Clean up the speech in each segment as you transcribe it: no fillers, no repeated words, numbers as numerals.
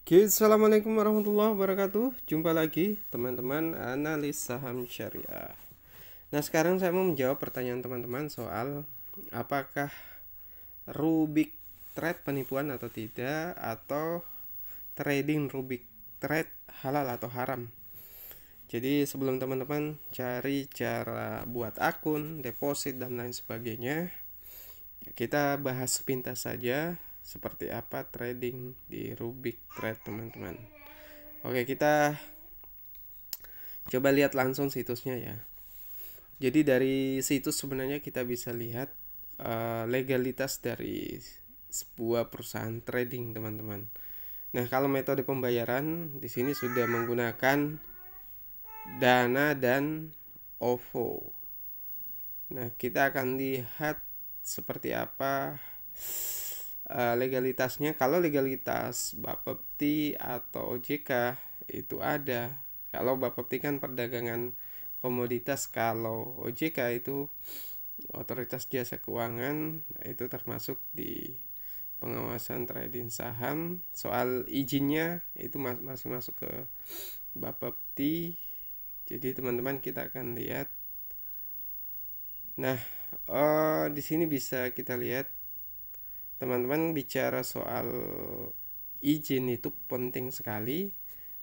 Oke, assalamualaikum warahmatullahi wabarakatuh. Jumpa lagi teman-teman analis saham syariah. Nah, sekarang saya mau menjawab pertanyaan teman-teman soal apakah Rubik trade penipuan atau tidak, atau trading Rubik trade halal atau haram. Jadi sebelum teman-teman cari cara buat akun, deposit dan lain sebagainya, kita bahas sepintas saja seperti apa trading di Rubik Trade, teman-teman. Oke, kita coba lihat langsung situsnya ya. Jadi dari situs sebenarnya kita bisa lihat legalitas dari sebuah perusahaan trading, teman-teman. Nah, kalau metode pembayaran di sini sudah menggunakan Dana dan OVO. Nah, kita akan lihat seperti apa legalitasnya. Kalau legalitas Bapepti atau OJK itu ada. Kalau Bapepti kan perdagangan komoditas, kalau OJK itu Otoritas Jasa Keuangan, itu termasuk di pengawasan trading saham. Soal izinnya itu masih masuk ke Bapepti. Jadi teman-teman kita akan lihat. Nah, di sini bisa kita lihat teman-teman bicara soal izin itu penting sekali.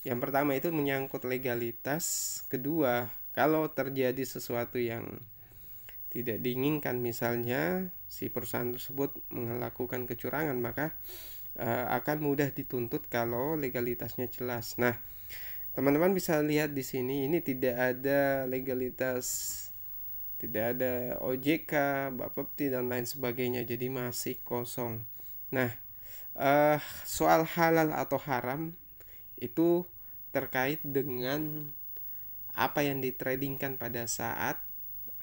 Yang pertama itu menyangkut legalitas. Kedua, kalau terjadi sesuatu yang tidak diinginkan, misalnya si perusahaan tersebut melakukan kecurangan, maka akan mudah dituntut kalau legalitasnya jelas. Nah, teman-teman bisa lihat di sini ini tidak ada legalitas, tidak ada OJK, Bapepti dan lain sebagainya, jadi masih kosong. Nah, soal halal atau haram itu terkait dengan apa yang ditradingkan pada saat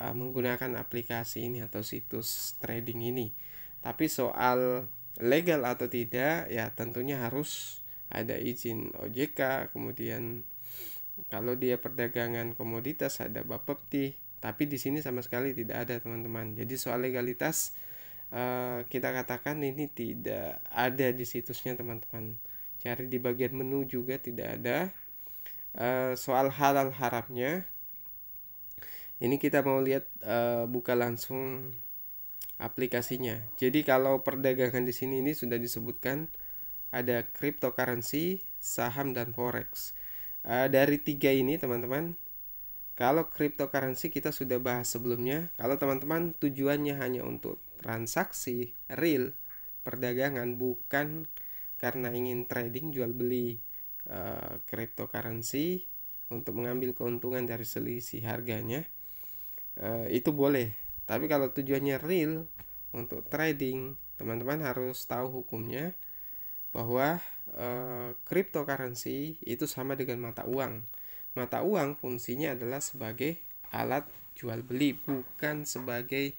menggunakan aplikasi ini atau situs trading ini. Tapi soal legal atau tidak ya tentunya harus ada izin OJK, kemudian kalau dia perdagangan komoditas ada Bapepti, tapi di sini sama sekali tidak ada, teman-teman. Jadi soal legalitas kita katakan ini tidak ada di situsnya, teman-teman. Cari di bagian menu juga tidak ada. Soal halal haramnya ini kita mau lihat, buka langsung aplikasinya. Jadi kalau perdagangan di sini ini sudah disebutkan ada cryptocurrency, saham dan forex. Dari tiga ini teman-teman, kalau cryptocurrency kita sudah bahas sebelumnya. Kalau teman-teman tujuannya hanya untuk transaksi real perdagangan, bukan karena ingin trading jual beli cryptocurrency untuk mengambil keuntungan dari selisih harganya, itu boleh. Tapi kalau tujuannya real untuk trading, teman-teman harus tahu hukumnya bahwa cryptocurrency itu sama dengan mata uang. Mata uang fungsinya adalah sebagai alat jual beli, bukan sebagai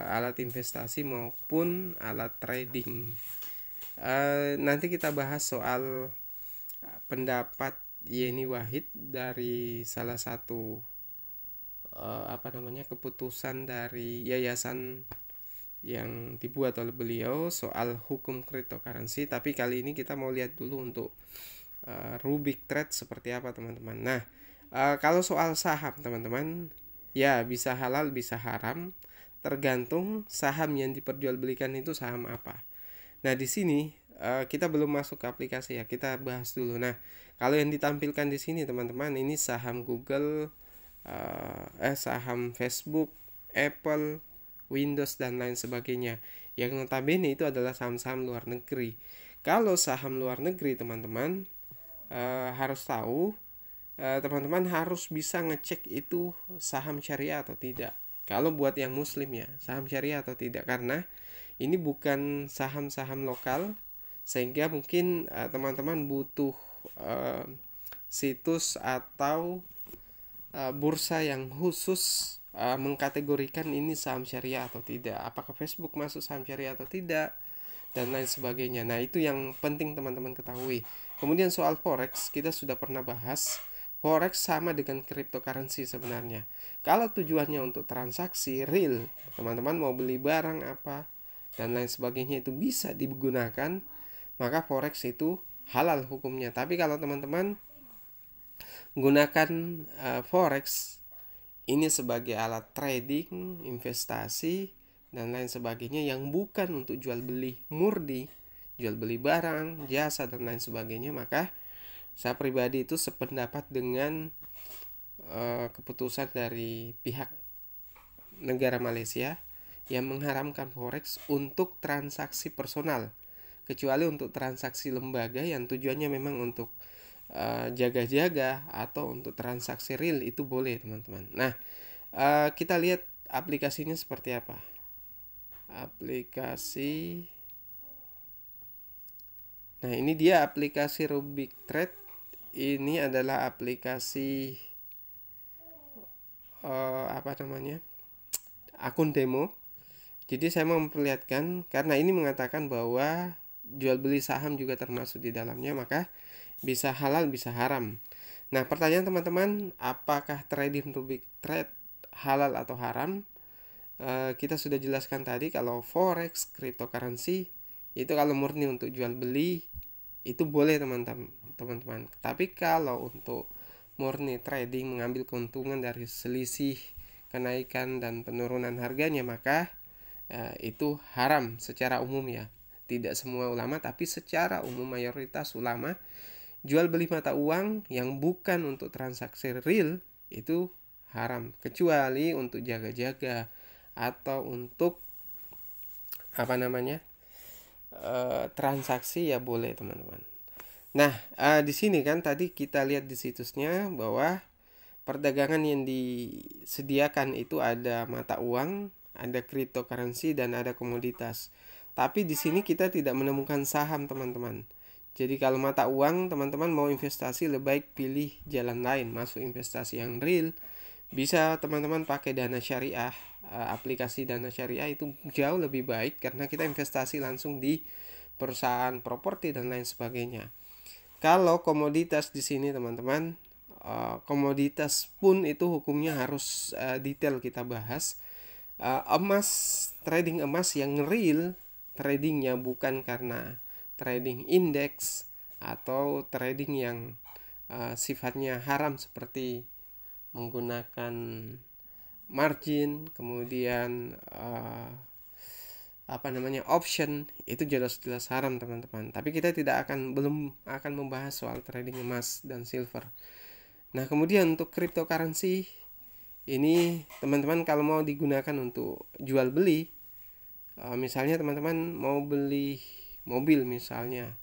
alat investasi maupun alat trading. Nanti kita bahas soal pendapat Yeni Wahid dari salah satu keputusan dari yayasan yang dibuat oleh beliau soal hukum cryptocurrency. Tapi kali ini kita mau lihat dulu untuk Rubik Trade seperti apa, teman-teman. Nah, kalau soal saham, teman-teman, ya bisa halal bisa haram, tergantung saham yang diperjualbelikan itu saham apa. Nah, di sini kita belum masuk ke aplikasi ya, kita bahas dulu. Nah, kalau yang ditampilkan di sini, teman-teman, ini saham Google, saham Facebook, Apple, Windows dan lain sebagainya. Yang notabene itu adalah saham-saham luar negeri. Kalau saham luar negeri, teman-teman harus tahu, teman-teman harus bisa ngecek itu saham syariah atau tidak. Kalau buat yang muslim ya, saham syariah atau tidak, karena ini bukan saham-saham lokal, sehingga mungkin teman-teman butuh situs atau bursa yang khusus mengkategorikan ini saham syariah atau tidak, apakah Facebook masuk saham syariah atau tidak, dan lain sebagainya. Nah, itu yang penting teman-teman ketahui. Kemudian soal forex kita sudah pernah bahas. Forex sama dengan cryptocurrency sebenarnya. Kalau tujuannya untuk transaksi real, teman-teman mau beli barang apa dan lain sebagainya, itu bisa digunakan, maka forex itu halal hukumnya. Tapi kalau teman-teman gunakan forex ini sebagai alat trading, investasi dan lain sebagainya yang bukan untuk jual beli murni, jual beli barang, jasa dan lain sebagainya, maka saya pribadi itu sependapat dengan keputusan dari pihak negara Malaysia yang mengharamkan forex untuk transaksi personal, kecuali untuk transaksi lembaga yang tujuannya memang untuk jaga-jaga atau untuk transaksi real itu boleh teman-teman. Nah, kita lihat aplikasinya seperti apa. Aplikasi. Nah, ini dia aplikasi Rubik Trade. Ini adalah aplikasi apa namanya? Akun demo. Jadi saya mau memperlihatkan karena ini mengatakan bahwa jual beli saham juga termasuk di dalamnya, maka bisa halal bisa haram. Nah, pertanyaan teman-teman, apakah trading Rubik Trade halal atau haram? Kita sudah jelaskan tadi kalau forex, cryptocurrency itu kalau murni untuk jual beli itu boleh teman-teman. Tapi kalau untuk murni trading mengambil keuntungan dari selisih kenaikan dan penurunan harganya, maka itu haram secara umum ya. Tidak semua ulama tapi secara umum mayoritas ulama jual beli mata uang yang bukan untuk transaksi real itu haram, kecuali untuk jaga-jaga atau untuk apa namanya transaksi ya boleh teman-teman. Nah, di sini kan tadi kita lihat di situsnya bahwa perdagangan yang disediakan itu ada mata uang, ada cryptocurrency dan ada komoditas. Tapi di sini kita tidak menemukan saham teman-teman. Jadi kalau mata uang teman-teman mau investasi lebih baik pilih jalan lain, masuk investasi yang real. Bisa teman-teman pakai dana syariah, aplikasi dana syariah itu jauh lebih baik karena kita investasi langsung di perusahaan properti dan lain sebagainya. Kalau komoditas di sini teman-teman, komoditas pun itu hukumnya harus detail kita bahas. Emas, trading emas yang real, tradingnya bukan karena trading indeks atau trading yang sifatnya haram seperti menggunakan margin, kemudian apa namanya option, itu jelas-jelas haram teman-teman. Tapi kita belum akan membahas soal trading emas dan silver. Nah, kemudian untuk cryptocurrency ini teman-teman kalau mau digunakan untuk jual beli, misalnya teman-teman mau beli mobil, misalnya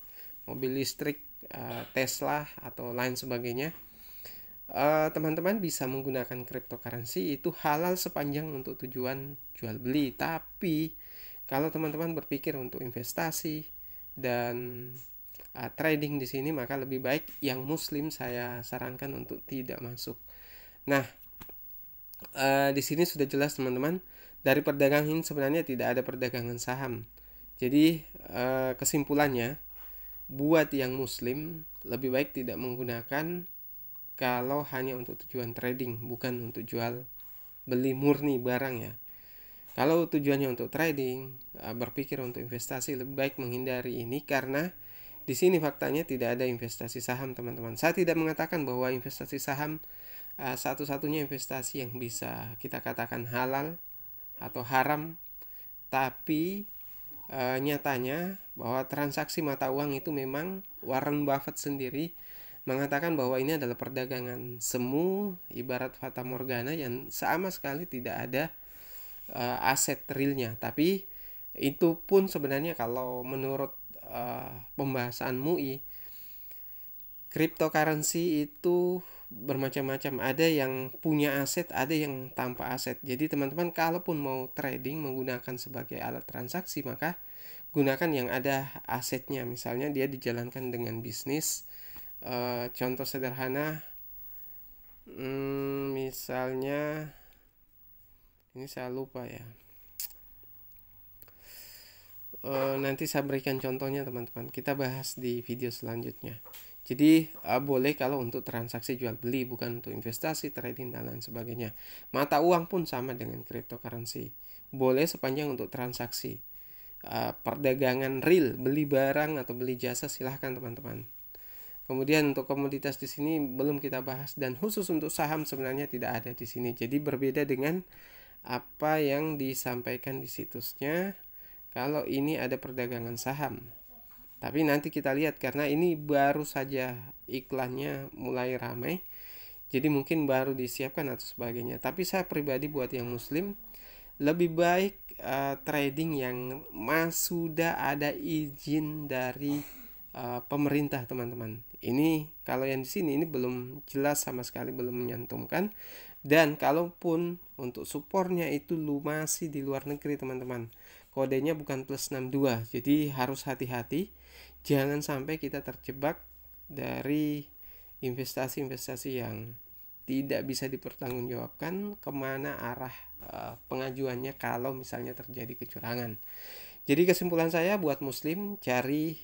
mobil listrik Tesla atau lain sebagainya, teman-teman bisa menggunakan cryptocurrency, itu halal sepanjang untuk tujuan jual beli. Tapi kalau teman-teman berpikir untuk investasi dan trading di sini, maka lebih baik yang muslim saya sarankan untuk tidak masuk. Nah, di sini sudah jelas teman-teman, dari perdagangan ini sebenarnya tidak ada perdagangan saham. Jadi kesimpulannya, buat yang muslim lebih baik tidak menggunakan kalau hanya untuk tujuan trading, bukan untuk jual beli murni barang ya. Kalau tujuannya untuk trading, berpikir untuk investasi, lebih baik menghindari ini karena di sini faktanya tidak ada investasi saham teman-teman. Saya tidak mengatakan bahwa investasi saham satu-satunya investasi yang bisa kita katakan halal atau haram, tapi nyatanya bahwa transaksi mata uang itu memang Warren Buffett sendiri mengatakan bahwa ini adalah perdagangan semu, ibarat fata morgana yang sama sekali tidak ada aset realnya. Tapi itu pun sebenarnya kalau menurut pembahasan MUI, cryptocurrency itu bermacam-macam, ada yang punya aset, ada yang tanpa aset. Jadi teman-teman kalaupun mau trading menggunakan sebagai alat transaksi, maka gunakan yang ada asetnya. Misalnya dia dijalankan dengan bisnis. Contoh sederhana, misalnya ini saya lupa ya. Nanti saya berikan contohnya teman-teman. Kita bahas di video selanjutnya. Jadi boleh kalau untuk transaksi jual beli, bukan untuk investasi, trading dan lain sebagainya. Mata uang pun sama dengan cryptocurrency. Boleh sepanjang untuk transaksi. perdagangan real, beli barang atau beli jasa, silahkan teman-teman. Kemudian untuk komoditas di sini belum kita bahas, dan khusus untuk saham sebenarnya tidak ada di sini. Jadi berbeda dengan apa yang disampaikan di situsnya kalau ini ada perdagangan saham. Tapi nanti kita lihat karena ini baru saja iklannya mulai ramai. Jadi mungkin baru disiapkan atau sebagainya. Tapi saya pribadi buat yang muslim lebih baik trading yang sudah ada izin dari pemerintah, teman-teman. Ini kalau yang di sini ini belum jelas sama sekali, belum menyantumkan. Dan kalaupun untuk supportnya itu masih di luar negeri, teman-teman. Kodenya bukan +62. Jadi harus hati-hati. Jangan sampai kita terjebak dari investasi-investasi yang tidak bisa dipertanggungjawabkan kemana arah pengajuannya kalau misalnya terjadi kecurangan. Jadi kesimpulan saya buat muslim, cari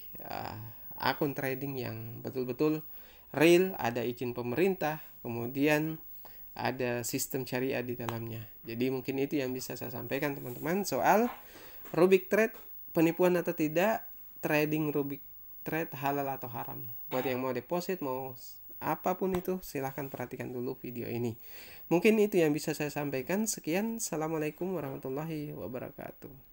akun trading yang betul-betul real, ada izin pemerintah, kemudian ada sistem syariah di dalamnya. Jadi mungkin itu yang bisa saya sampaikan teman-teman soal Rubik Trade, penipuan atau tidak, trading Rubik Trade halal atau haram. Buat yang mau deposit, mau apapun itu, silahkan perhatikan dulu video ini. Mungkin itu yang bisa saya sampaikan. Sekian, assalamualaikum warahmatullahi wabarakatuh.